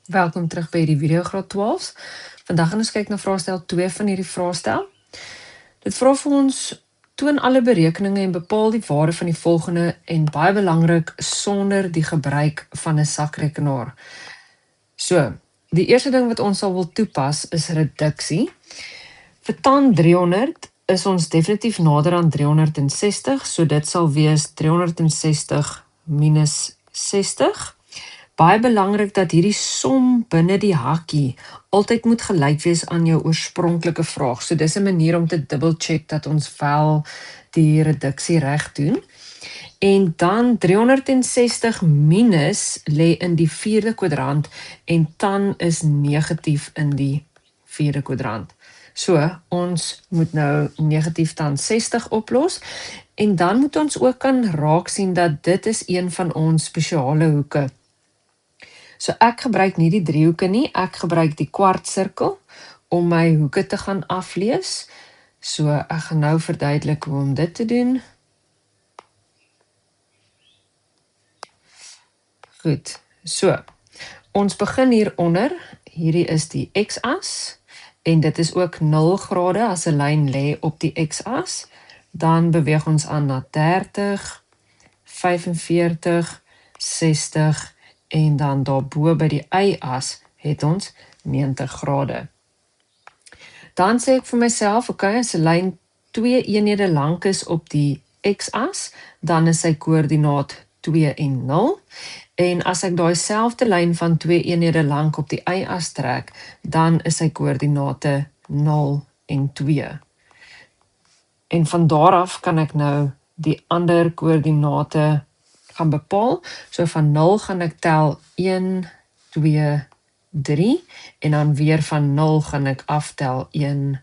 Welkom terug by die video graad 12. Vandag gaan ons kyk na vraestel 2 van hierdie vraestel. Dit vra vir ons, toon alle berekeninge en bepaal die waarde van die volgende en baie belangrik, sonder die gebruik van 'n sakrekenaar. So, die eerste ding wat ons sal wil toepas is reduksie. Vir tan 300 is ons definitief nader aan 360, so dit sal wees 360 minus 60. Baie belangrik dat hierdie som binne die hakkie altyd moet gelyk wees aan jou oorspronklike vraag. So dis 'n manier om te double check dat ons wel die reduksie reg doen. En dan 360 minus lê in die 4de kwadrant en tan is negatief in die 4de kwadrant. So, ons moet nou negatief tan 60 oplos en dan moet ons ook kan raak sien dat dit is een van ons spesiale hoeke. So ek gebruik nie die driehoeke nie, ek gebruik die kwartsirkel om my hoeke te gaan aflees. So ek gaan nou verduidelik hoe om dit te doen. Goed, so ons begin hieronder, hierdie is die x-as en dit is ook 0 grade as 'n lyn lê op die x-as. Dan beweeg ons aan na 30, 45, 60 en dan daarbo by die y-as het ons 90 grade. Dan sê ek vir myself, okay, as 'n lyn 2 eenhede lank is op die x-as, dan is sy koördinaat 2 en 0. En as ek daai selfde lyn van 2 eenhede lank op die y-as trek, dan is sy koördinate 0 en 2. En van daar af kan ek nou die ander koördinate gaan bepaal. So van 0 gaan ek tel 1, 2, 3 en dan weer van 0 gaan ek aftel 1,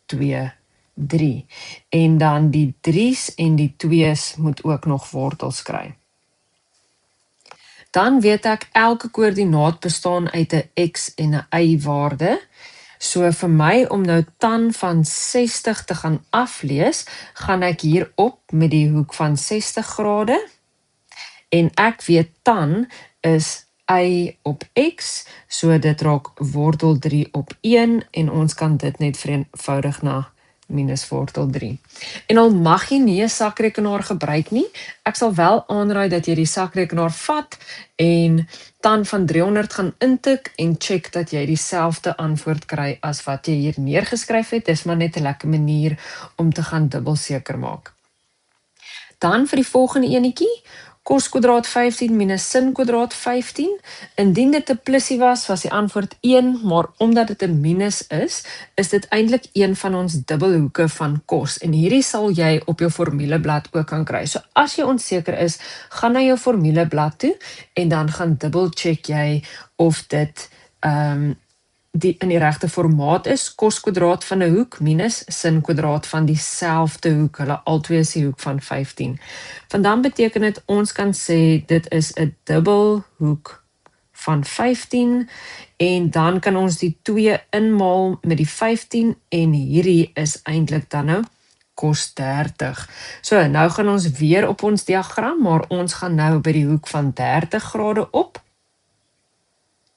2, 3. En dan die 3's en die 2's moet ook nog wortels kry. Dan weet ek elke koördinaat bestaan uit 'n x en 'n y waarde. So vir my om nou tan van 60 te gaan aflees, gaan ek hier op met die hoek van 60 grade. En ek weet tan is y op x, so dit raak wortel 3 op 1 en ons kan dit net vereenvoudig na minus wortel 3. En al mag jy nie 'n sakrekenaar gebruik nie, ek sal wel aanraai dat jy die sakrekenaar vat en tan van 300 gaan intik en check dat jy dieselfde antwoord kry as wat jy hier neergeskryf het. Dis maar net 'n lekker manier om te gaan dubbel seker maak. Dan vir die volgende enetjie, cos kwadraat 15 minus sin kwadraat 15. Indien dit 'n plusie was, was die antwoord 1, maar omdat dit 'n minus is dit eintlik een van ons dubbelhoeke van cos. En hierdie sal jy op jou formuleblad ook kan kry. So as jy onseker is, gaan na jou formuleblad toe en dan gaan dubbel check jy of dit in die regte formaat is, cos kwadraat van 'n hoek minus sin kwadraat van dieselfde hoek, hulle albei is die hoek van 15. Want dan beteken dit, ons kan sê, dit is 'n dubbelhoek van 15, en dan kan ons die 2 inmaal met die 15, en hierdie is eintlik dan nou cos 30. So, nou gaan ons weer op ons diagram, maar ons gaan nou by die hoek van 30 grade op.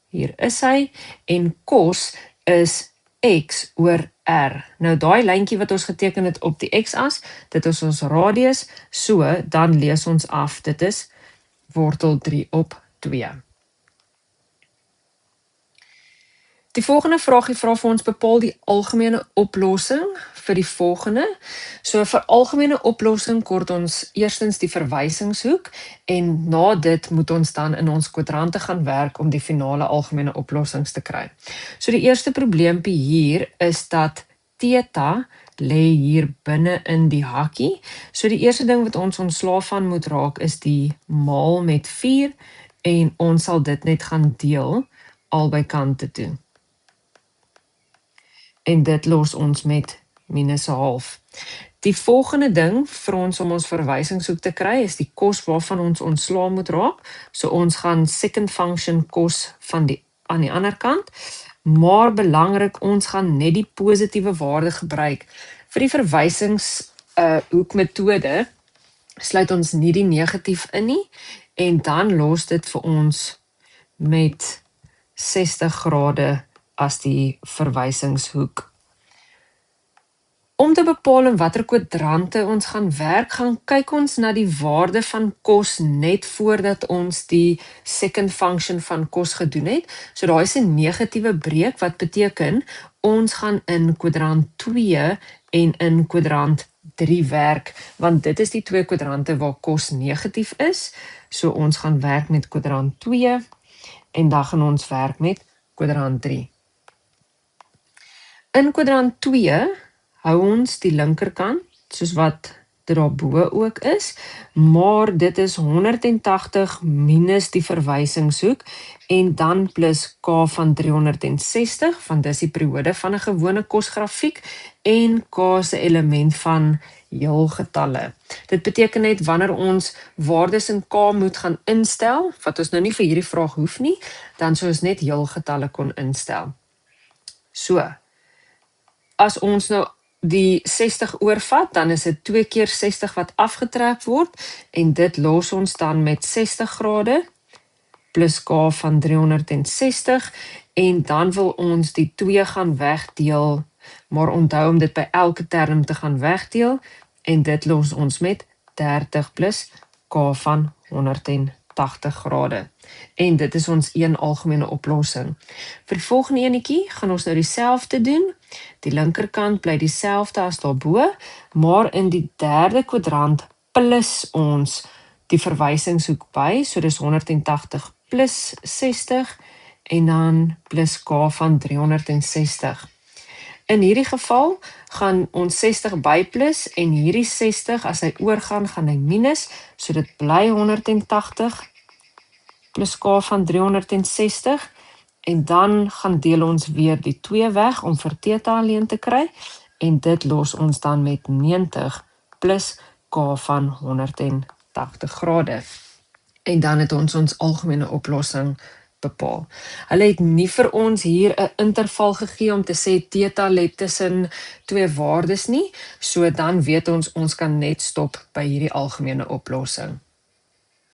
Hier is hy, en cos is x oor r. Nou daai lyntjie wat ons geteken het op die x-as, dit is ons radius, so dan lees ons af, dit is wortel 3 op 2. Die volgende vraagie vra vir ons, bepaal die algemene oplossing vir die volgende. So vir algemene oplossing kort ons eerstens die verwysingshoek en na dit moet ons dan in ons kwadrante gaan werk om die finale algemene oplossings te kry. So die eerste probleempie hier is dat theta lê hier binne in die hakkie. So die eerste ding wat ons ontslae van moet raak is die maal met 4 en ons sal dit net gaan deel albei kante toe. En dit los ons met minus 'n half. Die volgende ding vir ons om ons verwysingshoek te kry is die cos waarvan ons ontslae moet raak. So ons gaan second function cos van aan die ander kant. Maar belangrik, ons gaan net die positiewe waarde gebruik. Vir die verwysingshoekmetode sluit ons nie die negatief in nie en dan los dit vir ons met 60 grade as die verwysingshoek. Om te bepaal in watter kwadrante ons gaan werk, gaan kyk ons na die waarde van kos net voordat ons die second function van kos gedoen het. So daai is 'n negatiewe breek wat beteken ons gaan in kwadrant 2 en in kwadrant 3 werk, want dit is die twee kwadrante waar kos negatief is. So ons gaan werk met kwadrant 2 en dan gaan ons werk met kwadrant 3. In kwadrant 2 hou ons die linkerkant, soos wat dit daarbo ook is, maar dit is 180 minus die verwysingshoek en dan plus k van 360, want dis die periode van 'n gewone kosgrafiek, en k se element van heelgetalle. Dit beteken net wanneer ons waardes in k moet gaan instel, wat ons nou nie vir hierdie vraag hoef nie, dan sou ons net heelgetalle kon instel. So, as ons nou die 60 oorvat, dan is dit 2 keer 60 wat afgetrek word, en dit los ons dan met 60 grade, plus k van 360, en dan wil ons die 2 gaan wegdeel, maar onthou om dit by elke term te gaan wegdeel, en dit los ons met 30 plus k van 180 grade. En dit is ons een algemene oplossing. Vir die volgende enetjie gaan ons nou dieselfde doen. Die linkerkant bly dieselfde as daarbo, maar in die derde kwadrant plus ons die verwysingshoek by, so dis 180 plus 60, en dan plus k van 360. In hierdie geval gaan ons 60 by plus, en hierdie 60, as hy oorgaan, gaan hy minus, so dit bly 180 plus k van 360, en dan gaan deel ons weer die 2 weg om vir theta alleen te kry, en dit los ons dan met 90 plus k van 180 grade. En dan het ons ons algemene oplossing bepaal. Hulle het nie vir ons hier 'n interval gegee om te sê theta lê tussen twee waardes nie, so dan weet ons kan net stop by hierdie algemene oplossing.